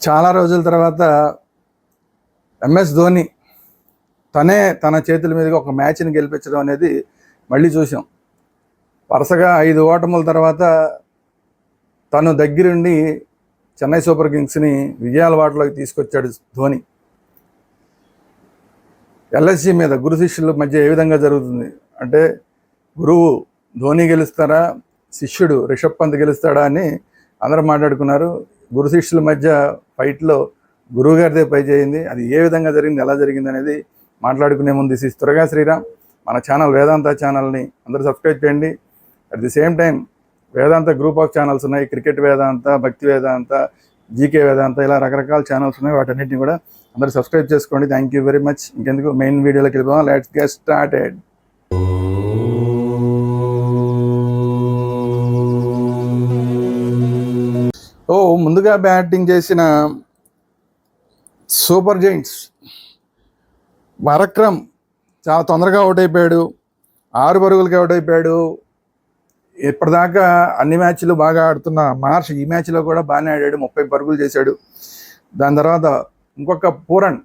చాలా రోజుల తర్వాత ఎంఎస్ ధోని తన చేతుల మీదుగా ఒక మ్యాచ్ని గెలిపించడం అనేది మళ్ళీ చూసాం. వరుసగా 5 ఓటముల తర్వాత తను దగ్గరుండి చెన్నై సూపర్ కింగ్స్ని విజయాల బాటలోకి తీసుకొచ్చాడు ధోని. ఎల్ఎస్జీ మీద గురు శిష్యుల మధ్య ఏ విధంగా జరుగుతుంది అంటే, గురువు ధోని గెలుస్తారా, శిష్యుడు రిషబ్ పంత్ గెలుస్తాడా అని అందరూ మాట్లాడుకున్నారు. గురు శిష్యుల మధ్య ఫైట్లో గురువు గారిదే పై చేయింది. అది ఏ విధంగా జరిగింది, ఎలా జరిగింది అనేది మాట్లాడుకునే ముందు దిస్ ఇస్ త్వరగా శ్రీరామ్. మన ఛానల్ వేదాంత ఛానల్ని అందరూ సబ్స్క్రైబ్ చేయండి. At the same time Vedanta group of channels ఉన్నాయి. క్రికెట్ వేదాంత, భక్తి వేదాంత, జీకే వేదాంత, ఇలా రకరకాల ఛానల్స్ ఉన్నాయి. వాటన్నిటిని కూడా అందరూ సబ్స్క్రైబ్ చేసుకోండి. Thank you very much. ఇంకెందుకు మెయిన్ వీడియోలోకి వెళ్ళిపోదాం. Let's get started. ముందుగా బ్యాటింగ్ చేసిన సూపర్ జైంట్స్ పరాక్రమ్ చాలా తొందరగా అవుట్ అయిపోయాడు. 6 పరుగులకి అవుట్ అయిపోయాడు. ఇప్పటిదాకా అన్ని మ్యాచ్లు బాగా ఆడుతున్న మార్ష్ ఈ మ్యాచ్లో కూడా బాగానే ఆడాడు. 30 పరుగులు చేశాడు. దాని తర్వాత ఇంకొక పూరన్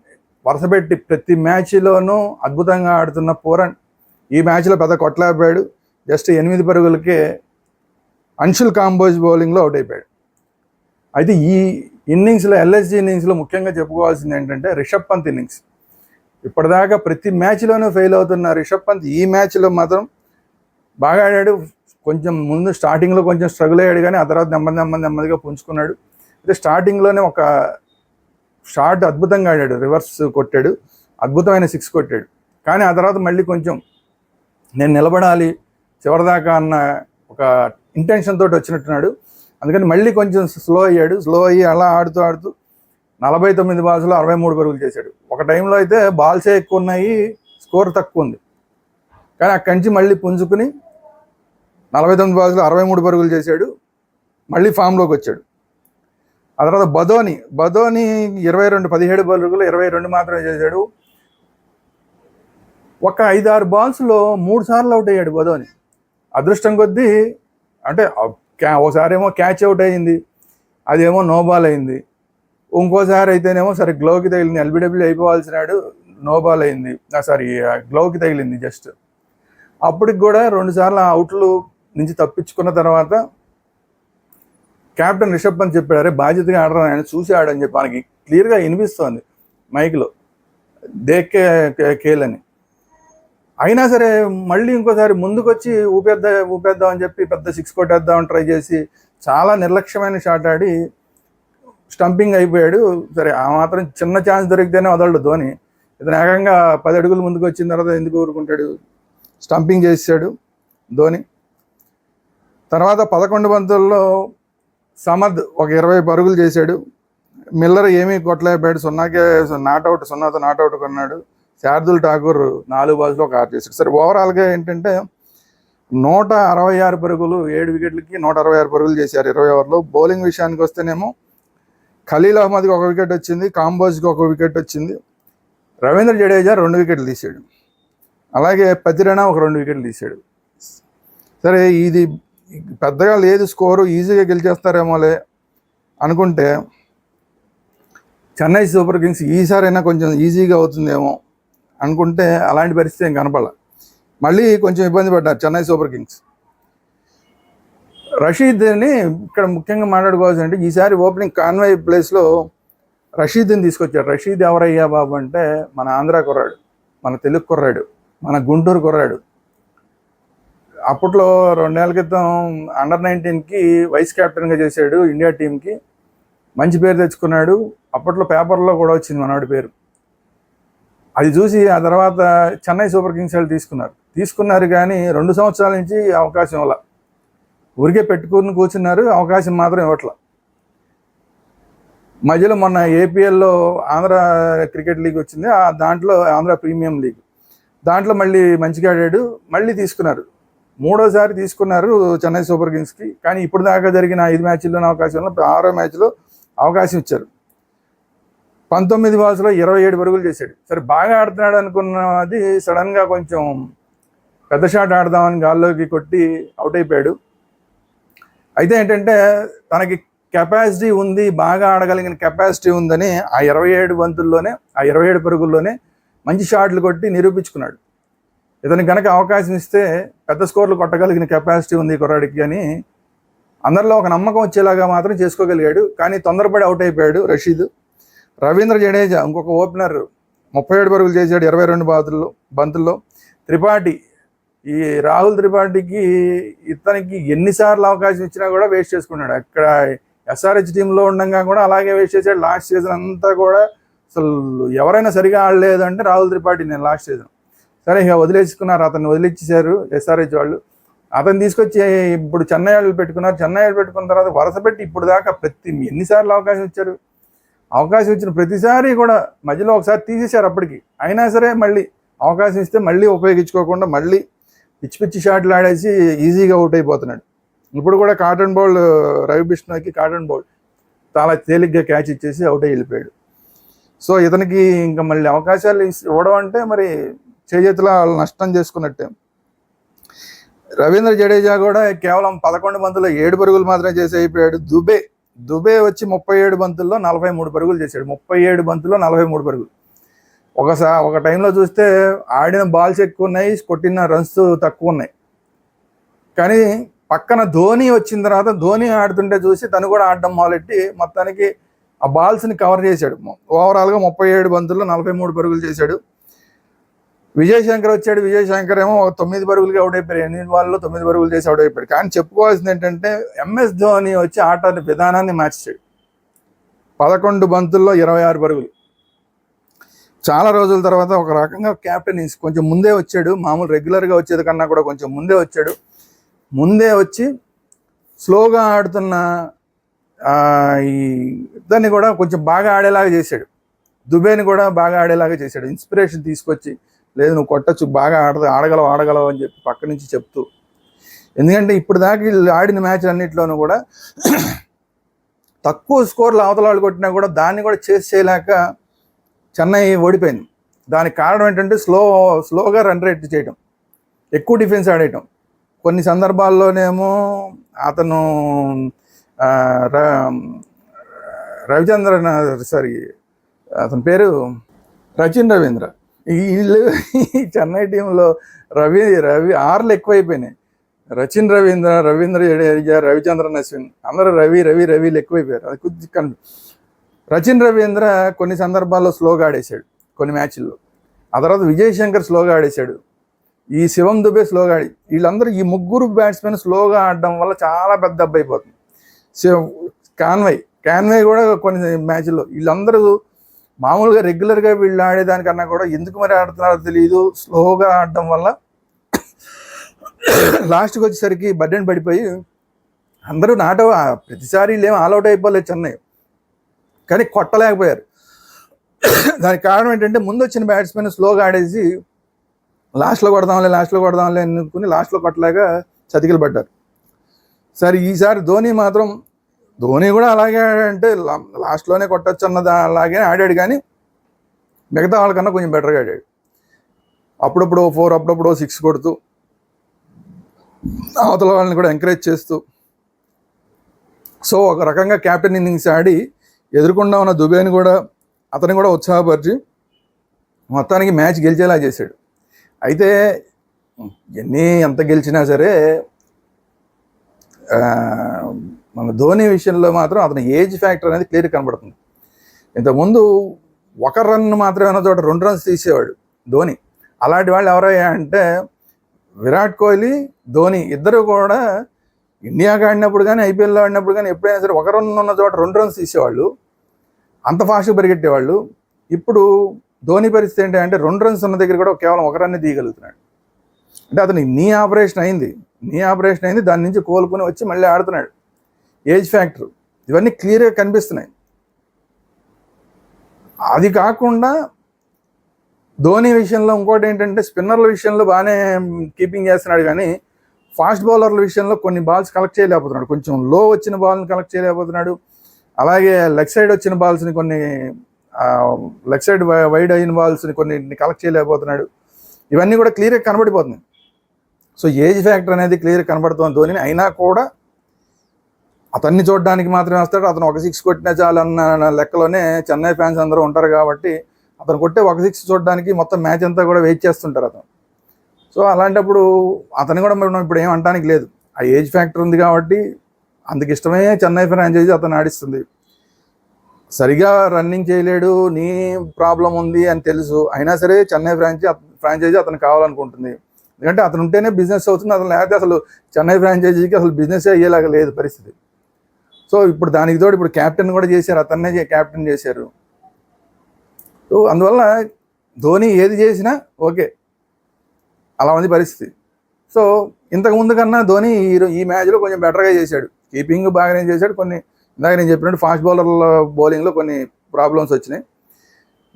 వరుసపెట్టి ప్రతి మ్యాచ్లోనూ అద్భుతంగా ఆడుతున్న పూరన్ ఈ మ్యాచ్లో పెద్ద కొట్టలేకపోయాడు. జస్ట్ 8 పరుగులకే అన్షుల్ కాంబోజ్ బౌలింగ్లో అవుట్ అయిపోయాడు. అయితే ఈ ఇన్నింగ్స్లో, ఎల్ఎస్జీ ఇన్నింగ్స్లో ముఖ్యంగా చెప్పుకోవాల్సింది ఏంటంటే రిషబ్ పంత్ ఇన్నింగ్స్. ఇప్పటిదాకా ప్రతి మ్యాచ్లోనూ ఫెయిల్ అవుతున్న రిషబ్ పంత్ ఈ మ్యాచ్లో మాత్రం బాగా ఆడాడు. కొంచెం ముందు స్టార్టింగ్లో కొంచెం స్ట్రగుల్ అయ్యాడు, కానీ ఆ తర్వాత నెమ్మదిగా పుంజుకున్నాడు. అయితే స్టార్టింగ్లోనే ఒక షాట్ అద్భుతంగా ఆడాడు, రివర్స్ కొట్టాడు, అద్భుతమైన 6 కొట్టాడు. కానీ ఆ తర్వాత మళ్ళీ కొంచెం నేను నిలబడాలి చివరిదాకా అన్న ఒక ఇంటెన్షన్ తోటి వచ్చినట్టున్నాడు. అందుకని మళ్ళీ కొంచెం స్లో అయ్యి అలా ఆడుతూ 49 బాల్స్లో 63 పరుగులు చేశాడు. ఒక టైంలో అయితే బాల్సే ఎక్కువ ఉన్నాయి, స్కోర్ తక్కువ ఉంది. కానీ అక్కడి నుంచి మళ్ళీ పుంజుకుని 49 బాల్స్లో 63 పరుగులు చేశాడు. మళ్ళీ ఫామ్లోకి వచ్చాడు. ఆ తర్వాత బదోని 17 పరుగులు 22 మాత్రమే చేశాడు. ఒక 5-6 బాల్స్లో 3 సార్లు అవుట్ అయ్యాడు బదోని. అదృష్టం కొద్దీ అంటే ఒకసారేమో క్యాచ్ అవుట్ అయ్యింది, అదేమో నో బాల్ అయింది. ఇంకోసారి అయితేనేమో సరే గ్లోకి తగిలింది, ఎల్బిడబ్ల్యూ అయిపోవాల్సినాడు, నో బాల్ అయింది. గ్లోకి తగిలింది జస్ట్. అప్పటికి కూడా 2 సార్లు అవుట్లు నుంచి తప్పించుకున్న తర్వాత కెప్టెన్ రిషబ్ పంత్ చెప్పాడు, అరే బాధ్యతగా ఆడరా, ఆయన చూసి ఆడని చెప్పి మనకి క్లియర్గా వినిపిస్తోంది మైక్లో, దేక్కే కేలని. అయినా సరే మళ్ళీ ఇంకోసారి ముందుకు వచ్చి ఊపేద్దాం అని చెప్పి పెద్ద 6 కొట్టేద్దామని ట్రై చేసి చాలా నిర్లక్ష్యమైన షాట్ ఆడి స్టంపింగ్ అయిపోయాడు. సరే ఆ మాత్రం చిన్న ఛాన్స్ దొరికితేనే వదలడు ధోని. ఇతను ఏకంగా 10 అడుగులు ముందుకు వచ్చిన తర్వాత ఎందుకు ఊరుకుంటాడు, స్టంపింగ్ చేసాడు ధోని. తర్వాత 11 బంతుల్లో సమద్ ఒక 20 పరుగులు చేశాడు. మిల్లర్ ఏమీ కొట్టలేకపోయాడు, 0తో నాట్అవుట్ కొన్నాడు. శార్దుల్ ఠాకూర్ 4 బాల్స్లో ఒక 6 చేశాడు. సరే ఓవరాల్గా ఏంటంటే 166 పరుగులు, 7 వికెట్లకి 166 పరుగులు చేశారు 20 ఓవర్లో. బౌలింగ్ విషయానికి వస్తేనేమో ఖలీల్ అహ్మద్కి 1 వికెట్ వచ్చింది, కాంబోజ్కి 1 వికెట్ వచ్చింది, రవీంద్ర జడేజా 2 వికెట్లు తీశాడు, అలాగే పతిరేనా ఒక 2 వికెట్లు తీశాడు. సరే ఇది పెద్దగా లేదు స్కోరు, ఈజీగా గెలిచేస్తారేమోలే అనుకుంటే చెన్నై సూపర్ కింగ్స్ ఈసారైనా కొంచెం ఈజీగా అవుతుందేమో అనుకుంటే అలాంటి పరిస్థితి ఏం కనపడాల. మళ్ళీ కొంచెం ఇబ్బంది పడ్డారు చెన్నై సూపర్ కింగ్స్. రషీద్ని ఇక్కడ ముఖ్యంగా మాట్లాడుకోవాల్సి అంటే, ఈసారి ఓపెనింగ్ కాన్వే ప్లేస్లో రషీద్ని తీసుకొచ్చారు. రషీద్ ఎవరయ్యా బాబు అంటే మన ఆంధ్ర కుర్రాడు, మన తెలుగు కుర్రాడు, మన గుంటూరు కుర్రాడు. అప్పట్లో 2 ఏళ్ల క్రితం అండర్-19కి వైస్ కెప్టెన్గా చేశాడు. ఇండియా టీంకి మంచి పేరు తెచ్చుకున్నాడు. అప్పట్లో పేపర్లో కూడా వచ్చింది మనవాడి పేరు. అది చూసి ఆ తర్వాత చెన్నై సూపర్ కింగ్స్ వాళ్ళు తీసుకున్నారు కానీ 2 సంవత్సరాల నుంచి అవకాశం ఇవ్వాల, ఊరికే పెట్టుకుని కూర్చున్నారు, అవకాశం మాత్రం ఇవ్వట్ల. మధ్యలో మొన్న ఏపీఎల్లో ఆంధ్ర క్రికెట్ లీగ్ వచ్చింది, దాంట్లో ఆంధ్ర ప్రీమియం లీగ్, దాంట్లో మళ్ళీ మంచిగా ఆడాడు. మళ్ళీ తీసుకున్నారు, 3వసారి తీసుకున్నారు చెన్నై సూపర్ కింగ్స్కి. కానీ ఇప్పుడు దాకా జరిగిన 5 మ్యాచ్ల్లోనే అవకాశంలో 6వ మ్యాచ్లో అవకాశం ఇచ్చారు. 19 బాల్స్లో 27 పరుగులు చేశాడు. సరే బాగా ఆడుతున్నాడు అనుకున్నది సడన్గా కొంచెం పెద్ద షాట్ ఆడదామని గాల్లోకి కొట్టి అవుట్ అయిపోయాడు. అయితే ఏంటంటే తనకి కెపాసిటీ ఉంది, బాగా ఆడగలిగిన కెపాసిటీ ఉందని ఆ 27 బంతుల్లోనే, ఆ 27 పరుగుల్లోనే మంచి షాట్లు కొట్టి నిరూపించుకున్నాడు. ఇతనికి కనుక అవకాశం ఇస్తే పెద్ద స్కోర్లు కొట్టగలిగిన కెపాసిటీ ఉంది కుర్రాడికి అని అందరిలో ఒక నమ్మకం వచ్చేలాగా మాత్రం చేసుకోగలిగాడు. కానీ తొందరపడి అవుట్ అయిపోయాడు రషీద్. రవీంద్ర జడేజా ఇంకొక ఓపెనర్ 37 పరుగులు చేశాడు 22 బంతుల్లో. త్రిపాఠి, ఈ రాహుల్ త్రిపాఠికి ఇతనికి ఎన్నిసార్లు అవకాశం ఇచ్చినా కూడా వేస్ట్ చేసుకున్నాడు. అక్కడ ఎస్ఆర్హెచ్ టీంలో ఉండగా కూడా అలాగే వేస్ట్ చేశాడు. లాస్ట్ సీజన్ అంతా కూడా అసలు ఎవరైనా సరిగా ఆడలేదు అంటే రాహుల్ త్రిపాఠి నేను లాస్ట్ సీజన్. సరే ఇక వదిలేసుకున్నారు, అతన్ని వదిలిచ్చేశారు ఎస్ఆర్హెచ్ వాళ్ళు. అతను తీసుకొచ్చి ఇప్పుడు చెన్నై వాళ్ళు పెట్టుకున్నారు. చెన్నై వాళ్ళు పెట్టుకున్న తర్వాత వరుస పెట్టి ఇప్పుడు దాకా ఎన్నిసార్లు అవకాశం ఇచ్చారు. అవకాశం ఇచ్చిన ప్రతిసారి కూడా మధ్యలో ఒకసారి తీసేశారు. అప్పటికి అయినా సరే మళ్ళీ అవకాశం ఇస్తే మళ్ళీ ఉపయోగించుకోకుండా మళ్ళీ పిచ్చి పిచ్చి షాట్లు ఆడేసి ఈజీగా అవుట్ అయిపోతున్నాడు. ఇప్పుడు కూడా కాటన్ బౌల్ రవి బిష్ణోయ్కి కాటన్ బౌల్ చాలా తేలిగ్గా క్యాచ్ ఇచ్చేసి అవుట్ అయ్యి వెళ్ళిపోయాడు. సో ఇతనికి ఇంకా మళ్ళీ అవకాశాలు ఇవ్వడం అంటే మరి చేతుల నష్టం చేసుకున్నట్టే. రవీంద్ర జడేజా కూడా కేవలం 11 బంతుల్లో 7 పరుగులు మాత్రమే చేసి అయిపోయాడు. దుబే వచ్చి 37 బంతుల్లో 43 పరుగులు చేశాడు. 37 బంతుల్లో 43 పరుగులు. ఒక టైంలో చూస్తే ఆడిన బాల్స్ ఎక్కువ ఉన్నాయి, కొట్టిన రన్స్ తక్కువ ఉన్నాయి. కానీ పక్కన ధోని వచ్చిన తర్వాత ధోని ఆడుతుంటే చూసి తను కూడా ఆడడం మొదలెట్టి మొత్తానికి ఆ బాల్స్ని కవర్ చేశాడు. ఓవరాల్గా 37 బంతుల్లో 43 పరుగులు చేశాడు. విజయ్ శంకర్ వచ్చాడు. విజయ్ శంకర్ ఏమో 9 పరుగులకి అవుట్ అయిపోయాడు. 8 బాల్లో 9 పరుగులు చేసి అవుట్ అయిపోయాడు. కానీ చెప్పుకోవాల్సింది ఏంటంటే ఎంఎస్ ధోని వచ్చి ఆట విధానాన్ని మార్చాడు. 11 బంతుల్లో 26 పరుగులు. చాలా రోజుల తర్వాత ఒక రకంగా కెప్టెన్ కొంచెం ముందే వచ్చాడు. మామూలు రెగ్యులర్గా వచ్చేది కన్నా కూడా కొంచెం ముందే వచ్చాడు. ముందే వచ్చి స్లోగా ఆడుతున్న ఈ దాన్ని కూడా కొంచెం బాగా ఆడేలాగా చేశాడు. దుబేని కూడా బాగా ఆడేలాగా చేశాడు. ఇన్స్పిరేషన్ తీసుకొచ్చి లేదు నువ్వు కొట్టచ్చు, బాగా ఆడగలవు అని చెప్పి పక్క నుంచి చెప్తూ. ఎందుకంటే ఇప్పుడు దాకా ఆడిన మ్యాచ్ అన్నింటిలోనూ కూడా తక్కువ స్కోర్లు అవతల వాళ్ళు కొట్టినా కూడా దాన్ని కూడా చేయలేక చెన్నై ఓడిపోయింది. దానికి కారణం ఏంటంటే స్లోగా రన్ రేట్ చేయటం, ఎక్కువ డిఫెన్స్ ఆడేయటం. కొన్ని సందర్భాల్లోనేమో అతను అతని పేరు రచిన్ రవీంద్ర. వీళ్ళు చెన్నై టీంలో రవి ఆర్లు ఎక్కువైపోయినాయి. రచిన్ రవీంద్ర జడేజా, రవిచంద్రన్ అశ్విన్ అందరూ రవిలు ఎక్కువైపోయారు. అది కొంచెం రచిన్ రవీంద్ర కొన్ని సందర్భాల్లో స్లోగా ఆడేశాడు కొన్ని మ్యాచ్ల్లో. ఆ తర్వాత విజయ్ శంకర్ స్లోగా ఆడేశాడు. ఈ శివం దుబే స్లోగా ఆడి వీళ్ళందరూ ఈ ముగ్గురు బ్యాట్స్మెన్ స్లోగా ఆడడం వల్ల చాలా పెద్ద దెబ్బ అయిపోతుంది. కాన్వే కూడా కొన్ని మ్యాచ్ల్లో వీళ్ళందరూ మామూలుగా రెగ్యులర్గా వీళ్ళు ఆడేదానికన్నా కూడా ఎందుకు మరి ఆడుతున్నారో తెలియదు, స్లోగా ఆడడం వల్ల లాస్ట్కి వచ్చేసరికి బడ్డెన్ పడిపోయి అందరూ ప్రతిసారి వీళ్ళేమో ఆల్అౌట్ అయిపోలేదు చెన్నై, కానీ కొట్టలేకపోయారు. దానికి కారణం ఏంటంటే ముందు వచ్చిన బ్యాట్స్మెన్ స్లోగా ఆడేసి లాస్ట్లో కొడదాంలే అనుకుని లాస్ట్లో కొట్టలేక చతికిలు పడ్డారు. సరే ఈసారి ధోని కూడా అలాగే అంటే లాస్ట్లోనే కొట్టచ్చు అలాగే ఆడాడు. కానీ మిగతా వాళ్ళకన్నా కొంచెం బెటర్గా ఆడాడు. అప్పుడప్పుడు 4, అప్పుడప్పుడు 6 కొడుతూ అవతల వాళ్ళని కూడా ఎంకరేజ్ చేస్తూ. సో ఒక రకంగా క్యాప్టెన్ ఇన్నింగ్స్ ఆడి ఎదురుకుండా ఉన్న దుబేని కూడా అతను కూడా ఉత్సాహపరిచి మొత్తానికి మ్యాచ్ గెలిచేలా చేశాడు. అయితే ఎంత గెలిచినా సరే మన ధోని విషయంలో మాత్రం అతని ఏజ్ ఫ్యాక్టర్ అనేది క్లియర్ కనబడుతుంది. ఇంతకుముందు 1 రన్ మాత్రమే ఉన్న చోట 2 రన్స్ తీసేవాడు ధోని. అలాంటి వాళ్ళు ఎవరయ్యా అంటే విరాట్ కోహ్లీ, ధోని ఇద్దరు కూడా ఇండియాకి ఆడినప్పుడు కానీ ఐపీఎల్లో ఆడినప్పుడు కానీ ఎప్పుడైనా సరే 1 రన్ ఉన్న చోట 2 రన్స్ తీసేవాళ్ళు, అంత ఫాస్ట్గా పరిగెట్టేవాళ్ళు. ఇప్పుడు ధోని పరిస్థితి ఏంటంటే 2 రన్స్ ఉన్న దగ్గర కూడా కేవలం 1 రన్ తీయగలుగుతున్నాడు. అంటే అతనికి నీ ఆపరేషన్ అయింది, దాని నుంచి కోలుకొని వచ్చి మళ్ళీ ఆడుతున్నాడు. ఏజ్ ఫ్యాక్టర్ ఇవన్నీ క్లియర్గా కనిపిస్తున్నాయి. అది కాకుండా ధోని విషయంలో ఇంకోటి ఏంటంటే స్పిన్నర్ల విషయంలో బాగానే కీపింగ్ చేస్తున్నాడు, కానీ ఫాస్ట్ బౌలర్ల విషయంలో కొన్ని బాల్స్ కలెక్ట్ చేయలేకపోతున్నాడు. కొంచెం లో వచ్చిన బాల్ని కలెక్ట్ చేయలేకపోతున్నాడు. అలాగే లెగ్ సైడ్ వచ్చిన బాల్స్ని లెగ్ సైడ్ వైడ్ అయిన బాల్స్ని కొన్ని కలెక్ట్ చేయలేకపోతున్నాడు. ఇవన్నీ కూడా క్లియర్గా కనబడిపోతున్నాయి. సో ఏజ్ ఫ్యాక్టర్ అనేది క్లియర్గా కనబడుతుంది ధోని. అయినా కూడా అతన్ని చూడడానికి మాత్రమే వస్తాడు. అతను ఒక 6 కొట్టినా చాలు అన్న లెక్కలోనే చెన్నై ఫ్యాన్స్ అందరూ ఉంటారు కాబట్టి అతను కొట్టే ఒక 6 చూడడానికి మొత్తం మ్యాచ్ అంతా కూడా వెయిట్ చేస్తుంటారు అతను. సో అలాంటప్పుడు అతను కూడా మనం ఇప్పుడు ఏం అనడానికి లేదు. ఆ ఏజ్ ఫ్యాక్టర్ ఉంది కాబట్టి అందుకు ఇష్టమే చెన్నై ఫ్రాంచైజీ అతను ఆడిస్తుంది. సరిగా రన్నింగ్ చేయలేడు, నీ ప్రాబ్లం ఉంది అని తెలుసు, అయినా సరే చెన్నై ఫ్రాంచైజీ అతను కావాలనుకుంటుంది. ఎందుకంటే అతను ఉంటేనే బిజినెస్ అవుతుంది. అతను లేకపోతే అసలు చెన్నై ఫ్రాంచైజీకి అసలు బిజినెస్ అయ్యేలాగా లేదు పరిస్థితి. సో ఇప్పుడు దానికి తోడు ఇప్పుడు క్యాప్టెన్ కూడా చేశారు, అతన్నే క్యాప్టెన్ చేశారు. సో అందువల్ల ధోని ఏది చేసినా ఓకే, అలా ఉంది పరిస్థితి. సో ఇంతకుముందు కన్నా ధోని ఈ మ్యాచ్లో కొంచెం బెటర్గా చేశాడు. కీపింగ్ బాగానే చేశాడు. కొన్ని ఇందాక నేను చెప్పినట్టు ఫాస్ట్ బౌలర్ల బౌలింగ్లో కొన్ని ప్రాబ్లమ్స్ వచ్చినాయి.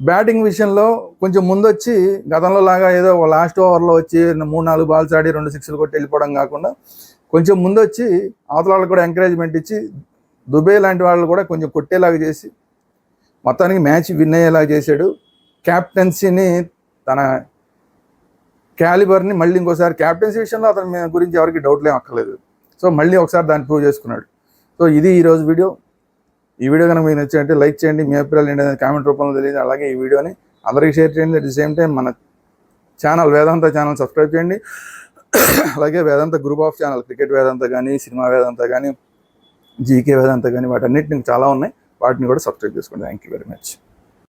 బ్యాటింగ్ విషయంలో కొంచెం ముందొచ్చి గతంలో లాగా ఏదో లాస్ట్ ఓవర్లో వచ్చి 3-4 బాల్స్ ఆడి 2 సిక్స్లు కొట్టి వెళ్ళిపోవడం కాకుండా కొంచెం ముందొచ్చి అవతల వాళ్ళకి కూడా ఎంకరేజ్మెంట్ ఇచ్చి దుబే లాంటి వాళ్ళు కూడా కొంచెం కొట్టేలాగా చేసి మొత్తానికి మ్యాచ్ విన్ అయ్యేలాగా చేశాడు. క్యాప్టెన్సీని, తన క్యాలిబర్ని మళ్ళీ ఇంకోసారి క్యాప్టెన్సీ విషయంలో అతని గురించి ఎవరికి డౌట్లేం అక్కర్లేదు. సో మళ్ళీ ఒకసారి దాన్ని ప్రూవ్ చేసుకున్నాడు. సో ఇది ఈరోజు వీడియో. ఈ వీడియో కనుక మీకు నచ్చినట్టే లైక్ చేయండి, మీ అభిప్రాయాలు ఏంటంటే కామెంట్ రూపంలో తెలియదు. అలాగే ఈ వీడియోని అందరికీ షేర్ చేయండి. అట్ ది సేమ్ టైం మన ఛానల్ వేదాంత ఛానల్ సబ్స్క్రైబ్ చేయండి. అలాగే వేదాంత గ్రూప్ ఆఫ్ ఛానల్, క్రికెట్ వేదాంత కానీ, సినిమా వేదాంత కానీ, జీకే వేదాంత కానీ, వాటన్నిటిని చాలా ఉన్నాయి. వాటిని కూడా సబ్స్క్రైబ్ చేసుకోండి. Thank you very much.